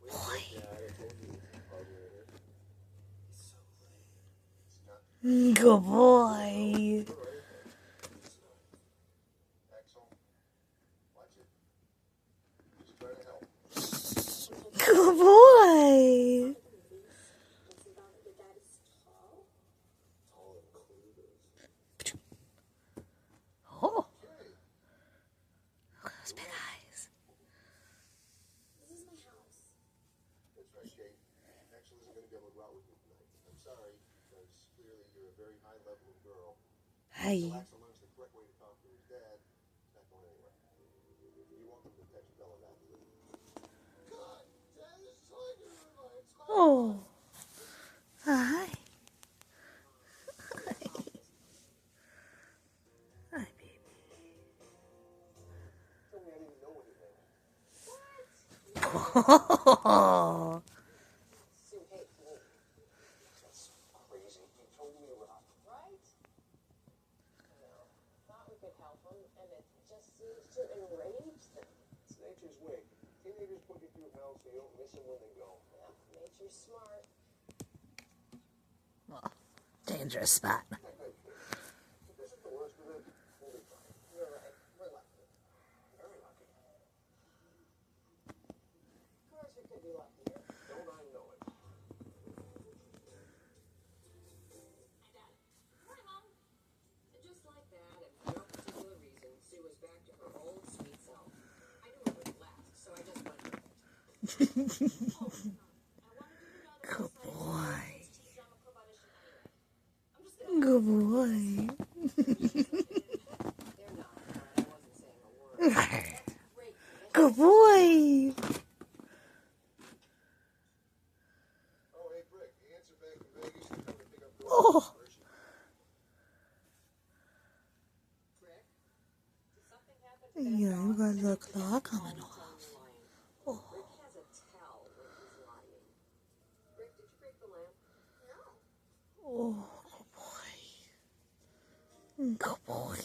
Boy. Good boy. Good boy. Oh. Look at those big eyes. This is my house. That's right, Kate. Axel isn't going to be able to go out with you tonight. I'm sorry, because clearly you're a very high-level girl. Hey. Until Axel learns the correct way to talk to his dad, it's not going anywhere. You're welcome to text Bella that, please. God, Dad is trying to revive my Oh. Hi. Hi, baby. Tell me I didn't know anything. Oh. Sue hates me. That's crazy. You told me about it. Right? I know. Thought we could help them, and it just seems to enrage them. It's nature's way. Teenagers put you through hell so you don't miss them when they go. Yeah, nature's smart. Oh. Dangerous spot. This isn't the worst of it. We'll be fine. You're right. We're lucky. Very lucky. Of course, we could be luckier. Don't I know it? Hi, Dad. Hi, Mom. And just like that, and for no particular reason, Sue was back to her old sweet self. I knew it would last, so I just went with it. Oh, I wanted you to know that Good boy. to teach them a club audition anyway. I'm just gonna. Good boy. They're not. I wasn't saying a word. Great. Good boy. Oh, hey, Brick. The answer back from Vegas. You're coming to pick up your Oh. Rick, did something happen to that Yeah, you dog? got the claw coming off. Oh. Rick has a tell when he's lying. Rick, did you break the lamp? No. Oh, good boy. Good boy.